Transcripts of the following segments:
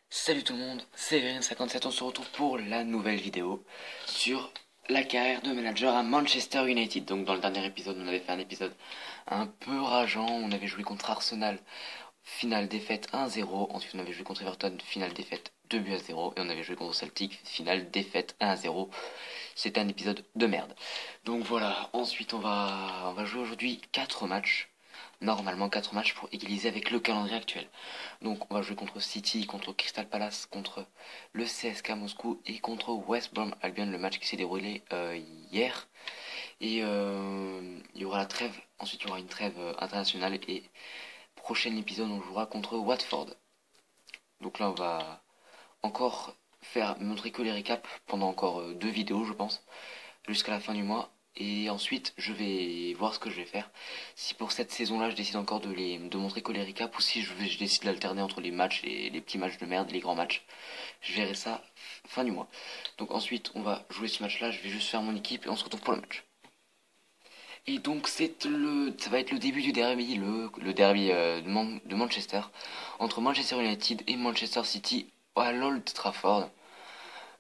Salut tout le monde, c'est Vérin57, on se retrouve pour la nouvelle vidéo sur la carrière de manager à Manchester United. Donc dans le dernier épisode, on avait fait un épisode un peu rageant, on avait joué contre Arsenal, finale défaite 1-0, ensuite on avait joué contre Everton, finale défaite 2-0, et on avait joué contre Celtic, finale défaite 1-0. C'était un épisode de merde. Donc voilà, ensuite on va jouer aujourd'hui 4 matchs. Normalement 4 matchs pour égaliser avec le calendrier actuel. Donc on va jouer contre City, contre Crystal Palace, contre le CSK Moscou et contre West Brom Albion, le match qui s'est déroulé hier. Et il y aura la trêve, ensuite il y aura une trêve internationale et prochain épisode on jouera contre Watford. Donc là on va encore montrer que les récaps pendant encore 2 vidéos je pense, jusqu'à la fin du mois. Et ensuite, je vais voir ce que je vais faire. Si pour cette saison-là, je décide encore de montrer que les récaps, ou si je décide d'alterner entre les matchs, les petits matchs de merde et les grands matchs. Je verrai ça fin du mois. Donc ensuite, on va jouer ce match-là. Je vais juste faire mon équipe et on se retrouve pour le match. Et donc ça va être le début du derby, le derby de Manchester, entre Manchester United et Manchester City à l'Old Trafford.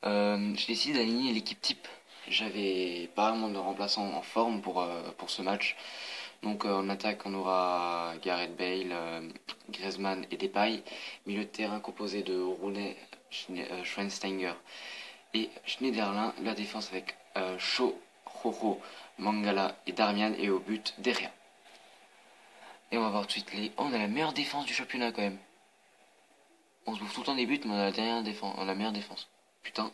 J'ai décidé d'aligner l'équipe type. J'avais pas vraiment de remplaçant en forme pour ce match. Donc en attaque, on aura Gareth Bale, Griezmann et Depay. Milieu de terrain composé de Rooney, Schweinsteiger et Schneiderlin. La défense avec Shaw, Rojo, Mangala et Darmian. Et au but, derrière. Et on va voir tout de suite les... Oh, on a la meilleure défense du championnat quand même. On se bouffe tout le temps des buts, mais on a la meilleure défense. Putain.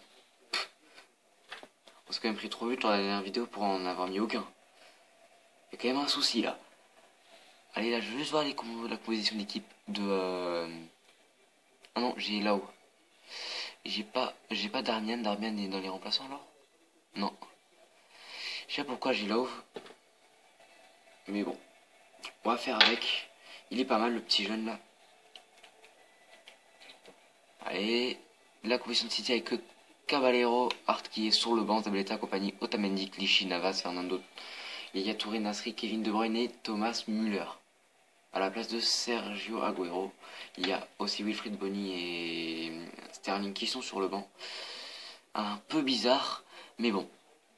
On s'est quand même pris 3 buts dans la dernière vidéo pour en avoir mis aucun. Il y a quand même un souci là. Allez, là, je veux juste voir la composition d'équipe de... Ah non, j'ai là-haut. J'ai pas Darmian. Darmian est dans les remplaçants alors. Non. Je sais pas pourquoi j'ai là-haut. Mais bon. On va faire avec. Il est pas mal le petit jeune là. Allez. La composition de City avec Caballero, Hart qui est sur le banc, Zabaleta, compagnie, Otamendi, Clichy, Navas, Fernando, Yaya Touré, Nasri, Kevin De Bruyne et Thomas Müller. À la place de Sergio Agüero, il y a aussi Wilfried Bony et Sterling qui sont sur le banc. Un peu bizarre, mais bon.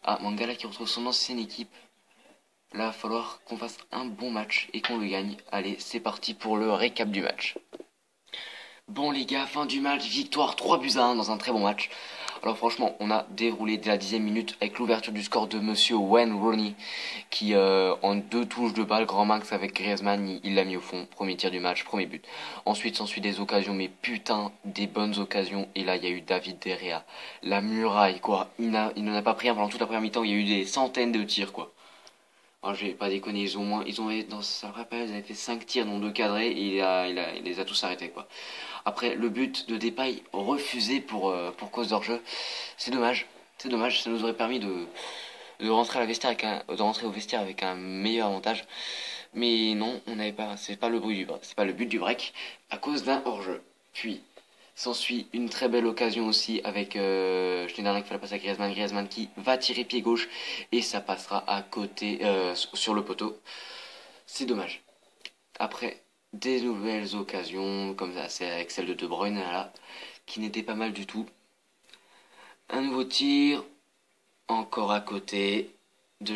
Ah, Mangala qui retrouve son ancienne équipe. Là, il va falloir qu'on fasse un bon match et qu'on le gagne. Allez, c'est parti pour le récap du match. Bon les gars, fin du match, victoire 3-1 dans un très bon match. Alors franchement, on a déroulé dès la 10e minute avec l'ouverture du score de Monsieur Wayne Rooney qui en 2 touches de balle, grand max avec Griezmann, il l'a mis au fond. Premier tir du match, premier but. Ensuite s'ensuit des occasions, mais putain, des bonnes occasions. Et là, il y a eu David De Gea, la muraille quoi. Il n'en a pas pris un pendant toute la première mi-temps, il y a eu des centaines de tirs quoi. Alors, je vais pas déconner, dans sa première période, ils avaient fait 5 tirs, dont 2 cadrés, et il les a tous arrêtés, quoi. Après, le but de Depay refusé pour cause d'hors-jeu. C'est dommage. C'est dommage, ça nous aurait permis de rentrer de rentrer au vestiaire avec un meilleur avantage. Mais non, on n'avait pas, c'est pas le but du break, à cause d'un hors-jeu. Puis, s'ensuit une très belle occasion aussi avec Schneiderlin qui fait la passe à Griezmann. Griezmann qui va tirer pied gauche et ça passera à côté sur le poteau. C'est dommage. Après, des nouvelles occasions comme ça, c'est avec celle de De Bruyne là, qui n'était pas mal du tout. Un nouveau tir, encore à côté de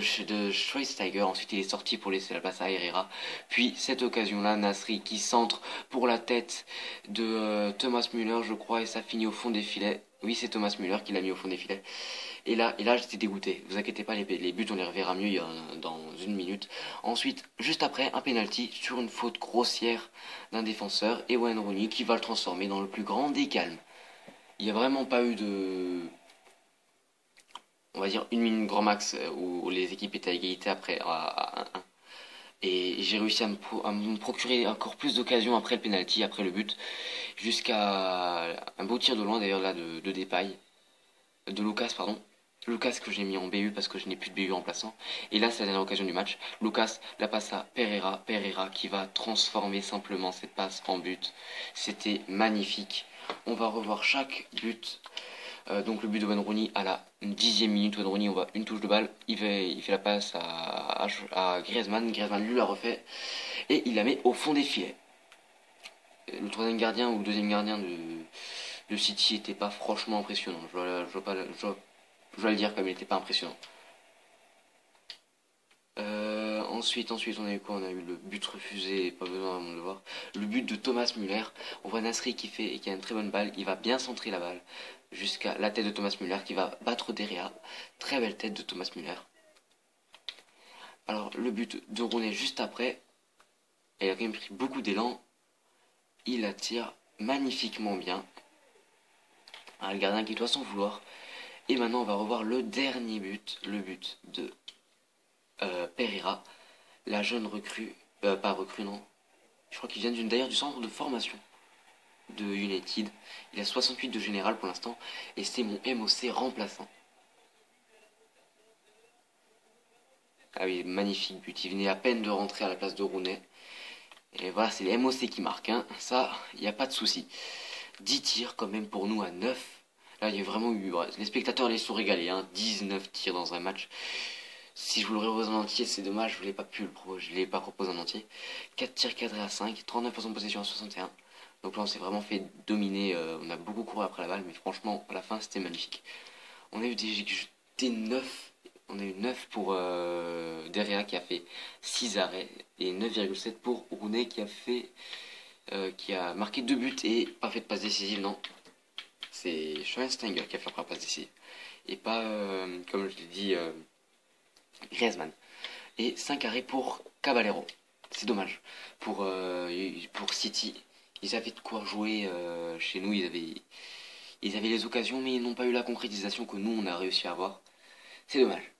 Schweinsteiger. Ensuite, il est sorti pour laisser la place à Herrera. Puis, cette occasion-là, Nasri qui centre pour la tête de Thomas Müller, je crois, et ça finit au fond des filets. Oui, c'est Thomas Müller qui l'a mis au fond des filets. Et là j'étais dégoûté. Vous inquiétez pas, les buts, on les reverra mieux dans 1 minute. Ensuite, juste après, un penalty sur une faute grossière d'un défenseur, et Wayne Rooney qui va le transformer dans le plus grand des calmes. Il n'y a vraiment pas eu de... On va dire 1 minute grand max où les équipes étaient à égalité après à 1-1. Et j'ai réussi à me procurer encore plus d'occasions après le penalty, après le but, jusqu'à un beau tir de loin d'ailleurs là de Depay, de Lucas pardon. Lucas que j'ai mis en BU parce que je n'ai plus de BU remplaçant. Et là c'est la dernière occasion du match. Lucas la passe à Pereira, Pereira qui va transformer simplement cette passe en but. C'était magnifique. On va revoir chaque but. Donc le but de Wayne Rooney à la 10e minute, Wayne Rooney on voit une touche de balle, il fait la passe à Griezmann, Griezmann lui la refait et il la met au fond des filets. Le troisième gardien ou le deuxième gardien de City n'était pas franchement impressionnant. Je dois le dire comme il n'était pas impressionnant. Ensuite, on a eu quoi? On a eu le but refusé, pas besoin vraiment de le voir. Le but de Thomas Müller. On voit Nasri qui a une très bonne balle. Il va bien centrer la balle jusqu'à la tête de Thomas Müller qui va battre Derrea. Très belle tête de Thomas Müller. Alors, le but de Rooney juste après. Il a quand même pris beaucoup d'élan. Il attire magnifiquement bien. Le gardien qui doit s'en vouloir. Et maintenant, on va revoir le dernier but. Le but de Pereira. La jeune recrue, pas recrue non, je crois qu'il vient d'ailleurs du centre de formation de United. Il a 68 de général pour l'instant et c'est mon MOC remplaçant. Ah oui, magnifique but, il venait à peine de rentrer à la place de Rooney. Et voilà, c'est les MOC qui marquent, hein. Ça, il n'y a pas de souci. 10 tirs quand même pour nous à 9. Là, il y a vraiment eu... Les spectateurs les sont régalés, hein. 19 tirs dans un match. Si je vous le repose en entier, c'est dommage, je ne l'ai pas proposé en entier. 4 tirs cadrés à 5, 39% de possession à 61. Donc là, on s'est vraiment fait dominer. On a beaucoup couru après la balle, mais franchement, à la fin, c'était magnifique. On a eu des 9. On a eu 9 pour Derrea qui a fait 6 arrêts et 9,7 pour Rooney qui a marqué 2 buts et pas fait de passe décisive, non. C'est Schweinsteiger qui a fait la première passe décisive. Et pas, comme je l'ai dit... Griezmann. Et 5 arrêts pour Caballero. C'est dommage. Pour City, ils avaient de quoi jouer chez nous. Ils avaient les occasions, mais ils n'ont pas eu la concrétisation que nous, on a réussi à avoir. C'est dommage.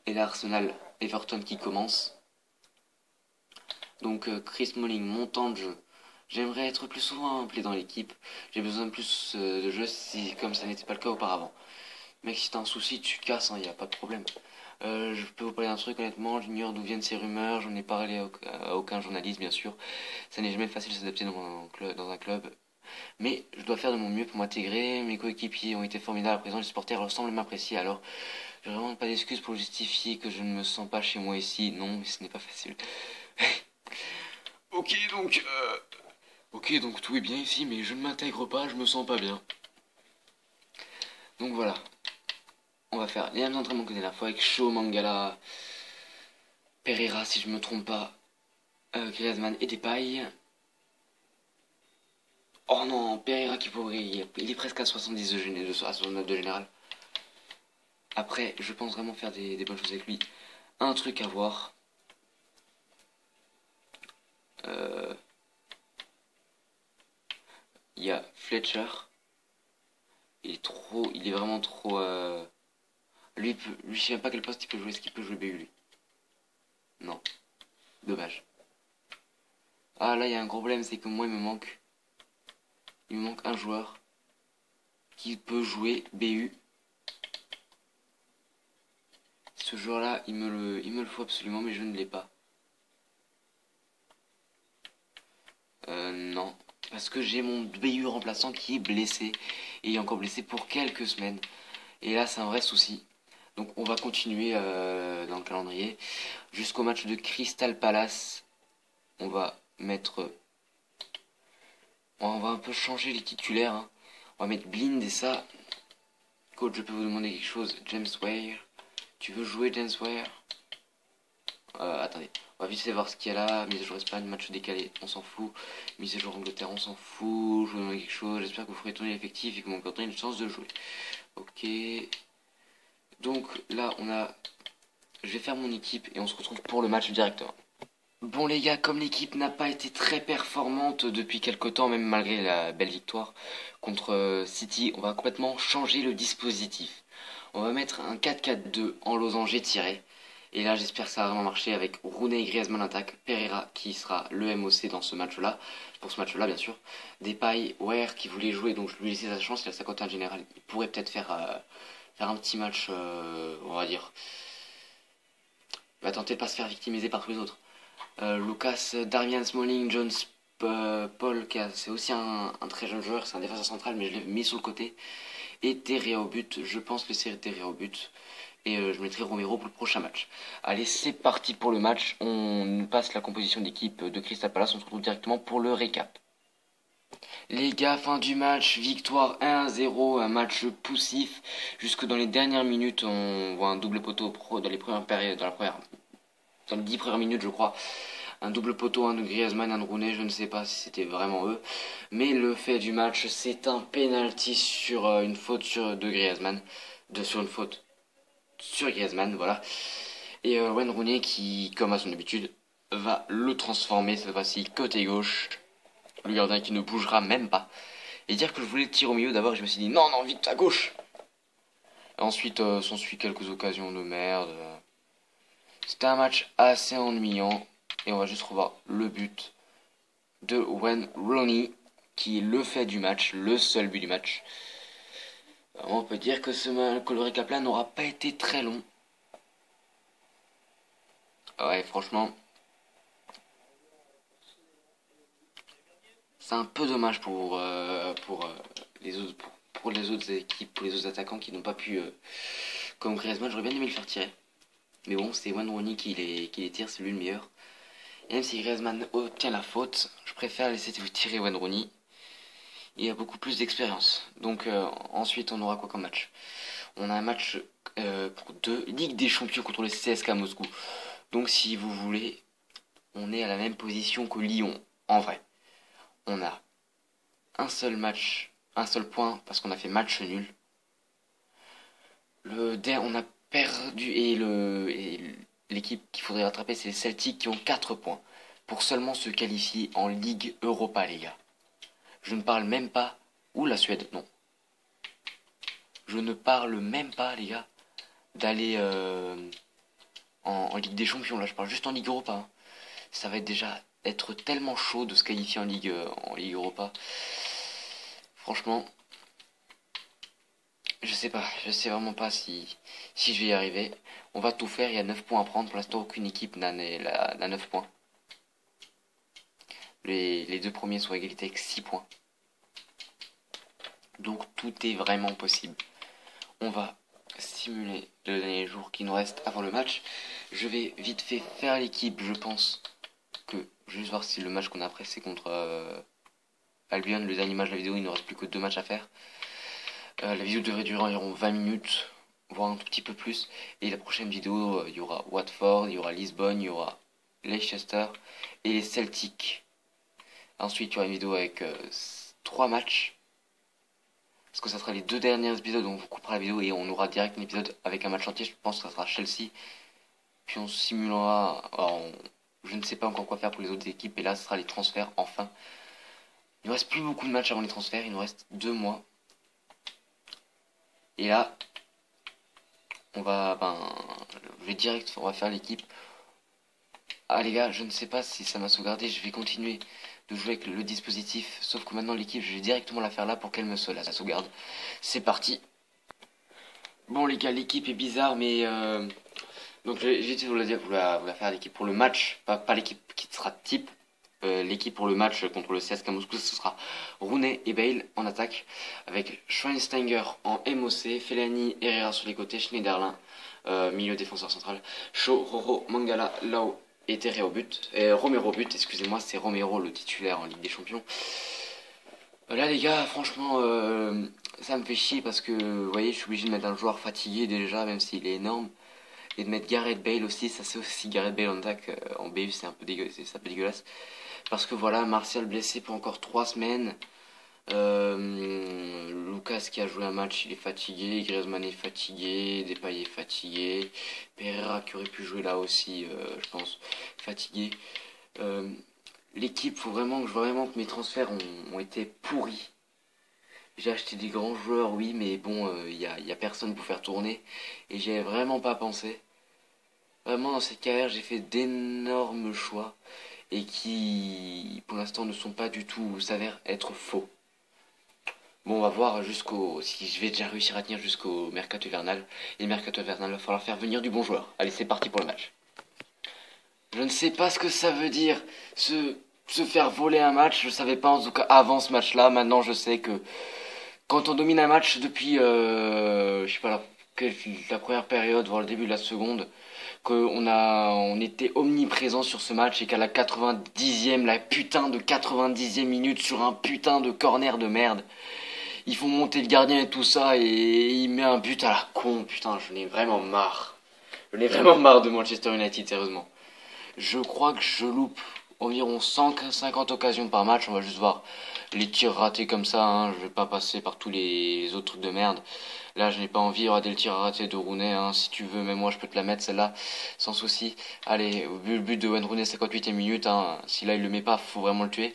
Et là, Arsenal, Everton qui commence. Donc, Chris Smalling, mon temps de jeu. J'aimerais être plus souvent appelé dans l'équipe. J'ai besoin de plus de jeu, comme ça n'était pas le cas auparavant. Mec, si t'as un souci, tu te casses, il n'y a pas de problème. Je peux vous parler d'un truc, honnêtement, j'ignore d'où viennent ces rumeurs, j'en ai parlé à aucun journaliste, bien sûr. Ça n'est jamais facile de s'adapter dans un club. Mais je dois faire de mon mieux pour m'intégrer, mes coéquipiers ont été formidables à présent, les supporters semblent m'apprécier, alors j'ai vraiment pas d'excuses pour justifier que je ne me sens pas chez moi ici. Non, mais ce n'est pas facile. Ok, donc tout est bien ici, mais je ne m'intègre pas, je me sens pas bien. Donc voilà. On va faire les mêmes entraînements que la dernière fois avec Shaw, Mangala, Pereira si je me trompe pas, Griezmann et Depay. Oh non, Pereira qui pourrait, il est presque à 70 à 69 de général. Après, je pense vraiment faire des bonnes choses avec lui. Un truc à voir. Il y a Fletcher. Il est vraiment trop... Lui, je sais même pas quel poste il peut jouer. Est-ce qu'il peut jouer BU, lui? Non. Dommage. Ah, là, il y a un gros problème, c'est que moi, il me manque un joueur qui peut jouer BU. Ce joueur-là, il me le faut absolument, mais je ne l'ai pas. Non. Parce que j'ai mon BU remplaçant qui est blessé. Et il est encore blessé pour quelques semaines. Et là, c'est un vrai souci. Donc on va continuer dans le calendrier. Jusqu'au match de Crystal Palace. On va un peu changer les titulaires. Hein. On va mettre Blind et ça. Coach, je peux vous demander quelque chose. James Ware. Tu veux jouer James Ware? Attendez. On va vite voir ce qu'il y a là. Mise à jour Espagne, match décalé, on s'en fout. Mise à jour Angleterre, on s'en fout. Je vous demande quelque chose. J'espère que vous ferez tourner l'effectif et que mon canton ait une chance de jouer. Ok. Donc là, je vais faire mon équipe et on se retrouve pour le match directement. Bon les gars, comme l'équipe n'a pas été très performante depuis quelque temps, même malgré la belle victoire contre City, on va complètement changer le dispositif. On va mettre un 4-4-2 en losange étiré. Et là, j'espère que ça va vraiment marcher avec Rooney et Griezmann en attaque, Pereira qui sera le MOC dans ce match-là, pour ce match-là bien sûr. Depay, Ware qui voulait jouer, donc je lui ai laissé sa chance, il a sa cote en général. Il pourrait peut-être faire un petit match, on va dire. Il va tenter de pas se faire victimiser par tous les autres. Lucas, Darmian, Smalling, Jones, Paul, c'est aussi un très jeune joueur, c'est un défenseur central, mais je l'ai mis sur le côté. Et Derrea au but, je pense que c'est Derrea au but. Et je mettrai Romero pour le prochain match. Allez, c'est parti pour le match. On passe la composition d'équipe de Crystal Palace. On se retrouve directement pour le récap. Les gars, fin du match, victoire 1-0, un match poussif. Jusque dans les dernières minutes, on voit un double poteau pro dans les premières périodes, dans les 10 premières minutes, je crois. Un double poteau, un de Griezmann, un de Rooney, je ne sais pas si c'était vraiment eux. Mais le fait du match, c'est un penalty sur une faute de Griezmann. Sur une faute sur Griezmann, voilà. Et Wayne Rooney qui, comme à son habitude, va le transformer cette fois-ci côté gauche. Le gardien qui ne bougera même pas. Et dire que je voulais le tirer au milieu, d'abord je me suis dit non, non, vite à gauche. Ensuite s'ensuit quelques occasions de merde. C'était un match assez ennuyant. Et on va juste revoir le but de Wayne Rooney, qui est le fait du match, le seul but du match. On peut dire que le récap là n'aura pas été très long. Ouais, franchement, c'est un peu dommage pour les autres équipes, pour les autres attaquants qui n'ont pas pu, comme Griezmann, j'aurais bien aimé le faire tirer. Mais bon, c'est Wayne Rooney qui les tire, c'est lui le meilleur. Et même si Griezmann obtient la faute, je préfère laisser tirer Wayne Rooney. Il a beaucoup plus d'expérience. Donc ensuite, on aura quoi comme match? On a un match de Ligue des Champions contre le CSKA Moscou. Donc si vous voulez, on est à la même position que Lyon, en vrai. On a un seul match, un seul point, parce qu'on a fait match nul. On a perdu, et l'équipe qu'il faudrait rattraper, c'est les Celtics qui ont 4 points. Pour seulement se qualifier en Ligue Europa, les gars. Je ne parle même pas... Ou la Suède, non. Je ne parle même pas, les gars, d'aller en Ligue des Champions. Là, je parle juste en Ligue Europa. Hein. Ça va être tellement chaud de se qualifier en Ligue Europa. Franchement, je sais pas. Je sais vraiment pas si je vais y arriver. On va tout faire. Il y a 9 points à prendre. Pour l'instant, aucune équipe n'a 9 points. Les deux premiers sont à égalité avec 6 points. Donc tout est vraiment possible. On va simuler le dernier jour qui nous reste avant le match. Je vais vite fait faire l'équipe, je pense que... Juste voir si le match qu'on a après c'est contre Albion, le dernier match de la vidéo, il ne reste plus que 2 matchs à faire. La vidéo devrait durer environ 20 minutes, voire un tout petit peu plus. Et la prochaine vidéo, il y aura Watford, il y aura Lisbonne, il y aura Leicester et les Celtics. Ensuite, il y aura une vidéo avec 3 matchs. Parce que ça sera les 2 derniers épisodes, on vous coupera la vidéo et on aura direct un épisode avec un match entier. Je pense que ça sera Chelsea. Puis on simulera... je ne sais pas encore quoi faire pour les autres équipes. Et là, ce sera les transferts, enfin. Il ne reste plus beaucoup de matchs avant les transferts. Il nous reste 2 mois. Et là, on va... on va faire l'équipe. Ah les gars, je ne sais pas si ça m'a sauvegardé. Je vais continuer de jouer avec le dispositif. Sauf que maintenant l'équipe, je vais directement la faire là pour qu'elle me la sauvegarde. C'est parti. Bon les gars, l'équipe est bizarre, mais... Donc je vais vite vous la faire l'équipe pour le match. Pas l'équipe qui sera type. L'équipe pour le match contre le CSKA Moscou, ce sera Rooney et Bale en attaque. Avec Schweinsteiger en MOC, Fellaini, Herrera sur les côtés, Schneiderlin, milieu défenseur central, Shaw, Roro, Mangala, Lao et Terre au but. Romero au but, excusez-moi, c'est Romero le titulaire en Ligue des Champions. Là les gars, franchement, ça me fait chier parce que, vous voyez, je suis obligé de mettre un joueur fatigué déjà, même s'il est énorme. Et de mettre Gareth Bale aussi, ça c'est aussi Gareth Bale en attaque, en BU c'est un peu dégueulasse. Parce que voilà, Martial blessé pour encore 3 semaines. Lucas qui a joué un match, il est fatigué. Griezmann est fatigué. Depay est fatigué. Pereira qui aurait pu jouer là aussi, je pense, fatigué. L'équipe, je vois vraiment que mes transferts ont été pourris. J'ai acheté des grands joueurs, oui, mais bon, y a personne pour faire tourner. Et j'y avais vraiment pas pensé. Vraiment, dans cette carrière, j'ai fait d'énormes choix. Et qui, pour l'instant, ne sont pas du tout, s'avèrent être faux. Bon, on va voir si je vais déjà réussir à tenir jusqu'au mercato hivernal. Et le mercato hivernal, il va falloir faire venir du bon joueur. Allez, c'est parti pour le match. Je ne sais pas ce que ça veut dire, se faire voler un match. Je savais pas, en tout cas, avant ce match-là. Maintenant, je sais que quand on domine un match depuis, je sais pas, la première période, voire le début de la seconde, On était omniprésent sur ce match et qu'à la 90e, la putain de 90e minute sur un putain de corner de merde, ils font monter le gardien et tout ça et il met un but à la con. Putain, j'en ai vraiment marre. J'en ai vraiment marre de Manchester United, sérieusement. Je crois que je loupe environ 150 occasions par match. On va juste voir les tirs ratés comme ça. Hein. Je vais pas passer par tous les autres trucs de merde. Là, je n'ai pas envie de rater le tir raté de Rooney. Hein. Si tu veux, même moi, je peux te la mettre celle-là sans souci. Allez, le but de Wayne Rooney, 58e minute. Hein. Si là, il le met pas, faut vraiment le tuer.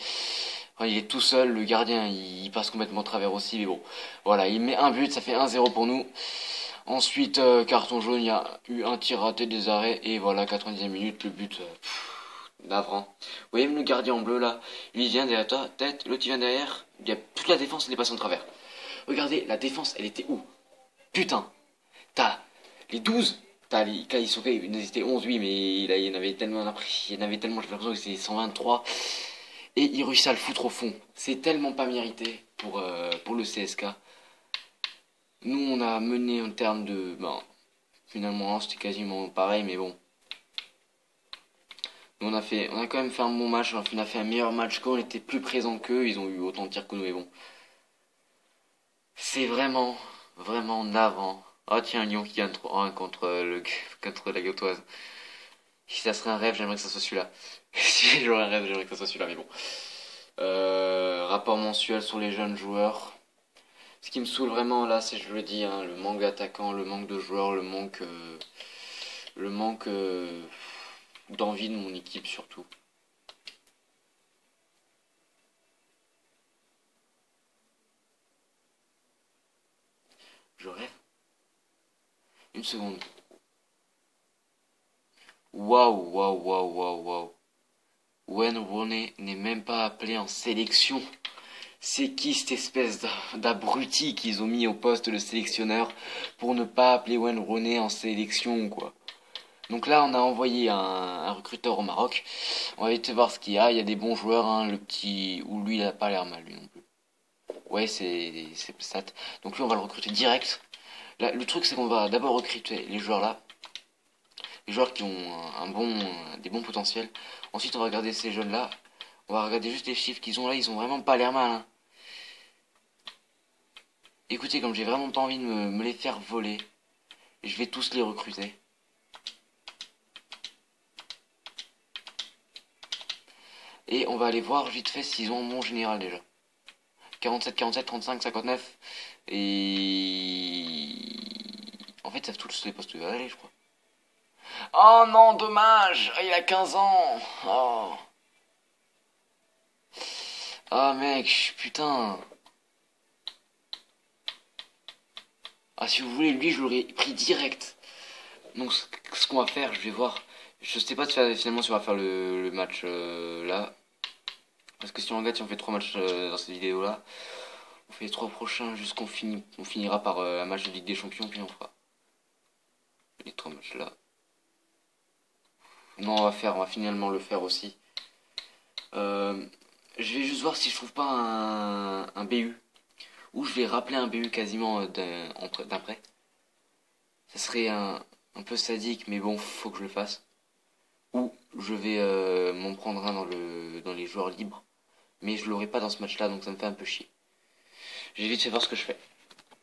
Enfin, il est tout seul, le gardien, il passe complètement au travers aussi. Mais bon, voilà, il met un but, ça fait 1-0 pour nous. Ensuite, carton jaune, il y a eu un tir raté, des arrêts, et voilà, 90e minute, le but, navrant. Vous voyez le gardien en bleu là, il vient derrière ta tête, l'autre il vient derrière, il y a toute la défense, elle est passée en travers. Regardez, la défense, elle était où? Putain, t'as les 12, quand ils sont faits, ils étaient 11, oui, mais là, il y en avait tellement, j'ai l'impression que c'était 123, et il réussit à le foutre au fond. C'est tellement pas mérité pour le CSK. Nous, on a mené en termes de... Ben, finalement, c'était quasiment pareil, mais bon. Nous, on a quand même fait un bon match. On a fait un meilleur match qu'eux. On était plus présents qu'eux. Ils ont eu autant de tirs que nous, mais bon. C'est vraiment, vraiment navrant. Oh, tiens, Lyon qui gagne 3-1 contre la Gautoise. Si ça serait un rêve, j'aimerais que ça soit celui-là. Si j'aurais un rêve, j'aimerais que ça soit celui-là, mais bon. Rapport mensuel sur les jeunes joueurs. Ce qui me saoule vraiment là, c'est, je le dis, hein, le manque d'attaquants, le manque de joueurs, le manque d'envie de mon équipe surtout. Je rêve. Une seconde. Waouh, waouh, waouh, waouh, waouh. Wayne Rooney n'est même pas appelé en sélection. C'est qui cette espèce d'abruti qu'ils ont mis au poste de sélectionneur pour ne pas appeler Wayne Rooney en sélection, quoi. Donc là, on a envoyé un recruteur au Maroc. On va aller voir ce qu'il y a. Il y a des bons joueurs, hein. Le petit... Ou lui, il a pas l'air mal, lui non plus. Ouais, c'est stat. Donc lui, on va le recruter direct. Là, le truc, c'est qu'on va d'abord recruter les joueurs là. Les joueurs qui ont des bons potentiels. Ensuite, on va regarder ces jeunes là. On va regarder juste les chiffres qu'ils ont là. Ils ont vraiment pas l'air mal, hein. Écoutez, comme j'ai vraiment pas envie de me les faire voler, je vais tous les recruter. Et on va aller voir vite fait s'ils ont un bon général déjà. 47, 47, 35, 59. Et... En fait, ils savent tous les postes de aller, je crois. Oh non, dommage. Il a 15 ans. Oh. Ah mec, putain. Ah, si vous voulez, lui, je l'aurais pris direct. Donc, ce qu'on va faire, je vais voir. Je sais pas finalement si on va faire le match là. Parce que si on regarde, si on fait 3 matchs dans cette vidéo là, on fait les 3 prochains jusqu'on on finira par un match de Ligue des Champions, puis on fera les 3 matchs là. Non, on va finalement le faire aussi. Je vais juste voir si je trouve pas un BU. Ou je vais rappeler un BU quasiment d'un prêt. Ça serait un peu sadique, mais bon, faut que je le fasse. Ou je vais m'en prendre un dans les joueurs libres. Mais je l'aurai pas dans ce match-là, donc ça me fait un peu chier. J'ai vite fait voir ce que je fais.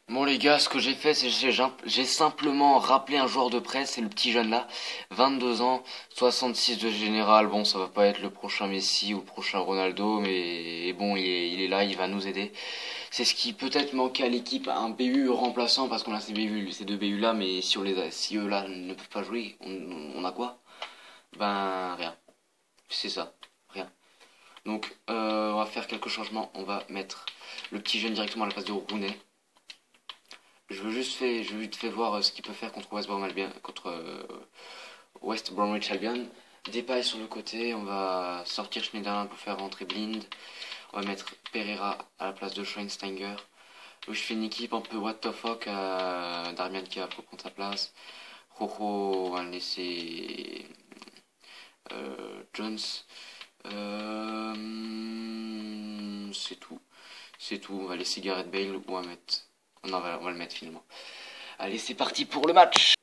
Bon les gars, ce que j'ai fait, c'est que j'ai simplement rappelé un joueur de presse, c'est le petit jeune là, 22 ans, 66 de général. Bon, ça va pas être le prochain Messi ou le prochain Ronaldo, mais bon, il est là, il va nous aider. C'est ce qui peut-être manquait à l'équipe, un BU remplaçant, parce qu'on a ces deux BU là, mais si eux là ne peuvent pas jouer, on a quoi? Ben rien. C'est ça, rien. Donc on va faire quelques changements, on va mettre le petit jeune directement à la place de Rooney. Je veux vite fait voir ce qu'il peut faire contre West Bromwich Albion. Depay sur le côté, on va sortir Schneiderlin pour faire rentrer Blind. On va mettre Pereira à la place de Schweinsteiger. Je fais une équipe un peu what the fuck à Darmian qui va prendre sa place. Rojo, on va laisser Jones. C'est tout. C'est tout. On va laisser Gareth Bale ou on va mettre... Non, on va le mettre finalement. Allez, c'est parti pour le match.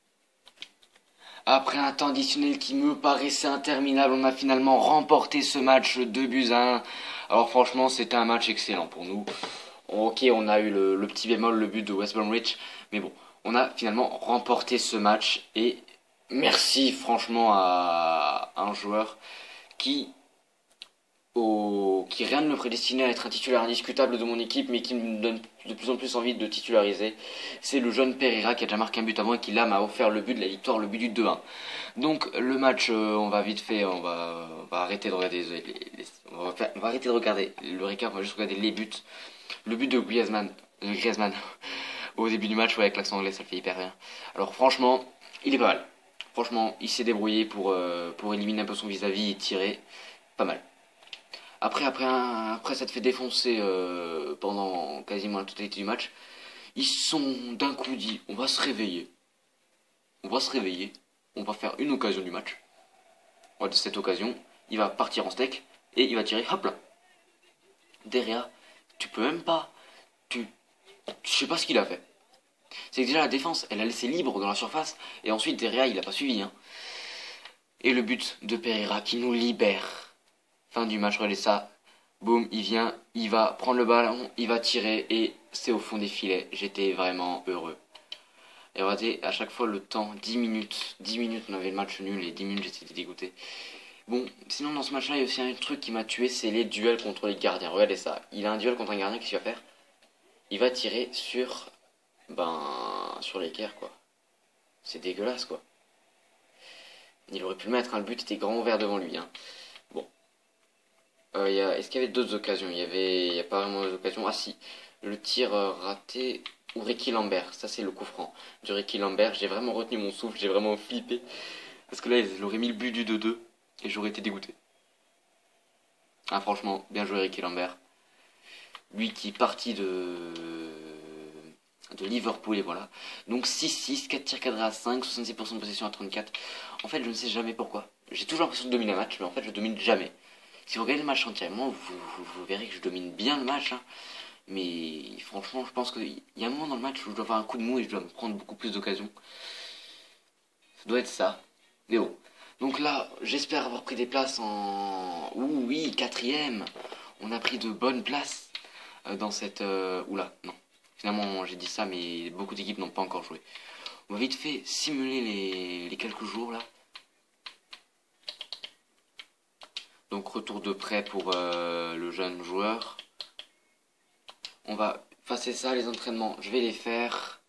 Après un temps additionnel qui me paraissait interminable, on a finalement remporté ce match 2-1. Alors franchement, c'était un match excellent pour nous. Ok, on a eu le petit bémol, le but de West Bromwich, mais bon, on a finalement remporté ce match et merci franchement à un joueur qui qui rien ne le prédestinait à être un titulaire indiscutable de mon équipe, mais qui me donne de plus en plus envie de titulariser. C'est le jeune Pereira qui a déjà marqué un but avant et qui là m'a offert le but de la victoire, le but du 2-1. Donc le match, on va vite fait, on va arrêter de regarder on va arrêter de regarder le récap, on va juste regarder les buts. Le but de Griezmann au début du match, ouais, avec l'accent anglais, ça le fait hyper bien. Alors franchement, il est pas mal. Franchement, il s'est débrouillé pour éliminer un peu son vis-à-vis et tirer. Pas mal. Après, ça te fait défoncer pendant quasiment la totalité du match. Ils sont d'un coup dit, on va se réveiller. On va se réveiller. On va faire une occasion du match. Ouais, de cette occasion, il va partir en steak et il va tirer, hop là. Derrière, tu peux même pas. Je sais pas ce qu'il a fait. C'est que déjà la défense, elle a laissé libre dans la surface. Et ensuite, derrière, il a pas suivi. Hein. Et le but de Pereira qui nous libère. Fin du match, regardez ça. Boum, il vient, il va prendre le ballon, il va tirer et c'est au fond des filets. J'étais vraiment heureux. Et regardez, à chaque fois le temps, 10 minutes, on avait le match nul et 10 minutes j'étais dégoûté. Bon, sinon dans ce match-là, il y a aussi un truc qui m'a tué, c'est les duels contre les gardiens. Regardez ça, il a un duel contre un gardien, qu'est-ce qu'il va faire? Il va tirer sur l'équerre quoi. C'est dégueulasse quoi. Il aurait pu le mettre, hein, le but était grand ouvert devant lui. Hein. Bon. Est-ce qu'il y avait d'autres occasions? Il y a pas vraiment d'occasions. Ah si, le tir raté ou Ricky Lambert. Ça c'est le coup franc de Ricky Lambert. J'ai vraiment retenu mon souffle, j'ai vraiment flippé. Parce que là, il aurait mis le but du 2-2 et j'aurais été dégoûté. Ah franchement, bien joué Ricky Lambert. Lui qui est parti de Liverpool et voilà. Donc 6-6, 4 tirs cadrés à 5, 66% de possession à 34. En fait, je ne sais jamais pourquoi. J'ai toujours l'impression de dominer un match, mais en fait, je domine jamais. Si vous regardez le match entièrement, vous verrez que je domine bien le match. Hein. Mais franchement, je pense qu'il y a un moment dans le match où je dois avoir un coup de mou et je dois me prendre beaucoup plus d'occasions. Ça doit être ça. Mais bon. Donc là, j'espère avoir pris des places en... Ouh oui, quatrième. On a pris de bonnes places dans cette... Oula, non. Finalement, j'ai dit ça, mais beaucoup d'équipes n'ont pas encore joué. On va vite fait simuler les quelques jours là. Donc retour de prêt pour le jeune joueur. On va passer ça, les entraînements. Je vais les faire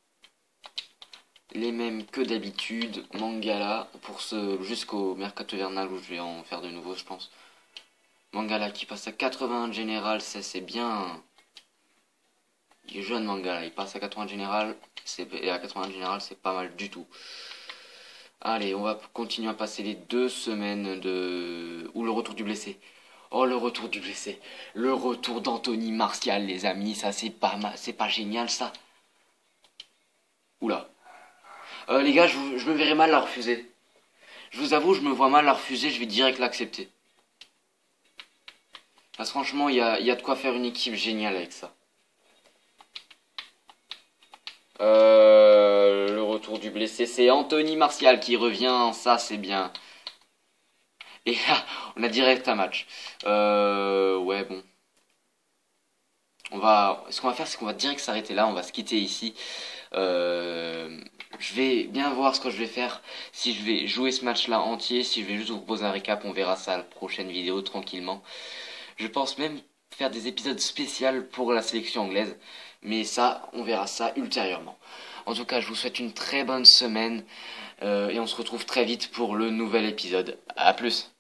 les mêmes que d'habitude. Mangala pour jusqu'au mercato hivernal où je vais en faire de nouveau, je pense. Mangala qui passe à 80 de général, ça c'est bien. Il est jeune Mangala, il passe à 80 de général. Et à 80 de général, c'est pas mal du tout. Allez, on va continuer à passer les 2 semaines de... Ou le retour du blessé. Oh, le retour du blessé. Le retour d'Anthony Martial, les amis. Ça, c'est pas génial, ça. Oula. Les gars, je me verrais mal la refuser. Je vous avoue, je me vois mal la refuser. Je vais direct l'accepter. Parce que franchement, il y a de quoi faire une équipe géniale avec ça. Le retour du blessé, c'est Anthony Martial qui revient. Ça, c'est bien. Et là, on a direct un match. Ouais, bon. Ce qu'on va faire, c'est qu'on va direct s'arrêter là. On va se quitter ici. Je vais bien voir ce que je vais faire. Si je vais jouer ce match-là entier, si je vais juste vous proposer un récap, on verra ça à la prochaine vidéo tranquillement. Je pense même faire des épisodes spéciaux pour la sélection anglaise. Mais ça, on verra ça ultérieurement. En tout cas, je vous souhaite une très bonne semaine. Et on se retrouve très vite pour le nouvel épisode. A plus!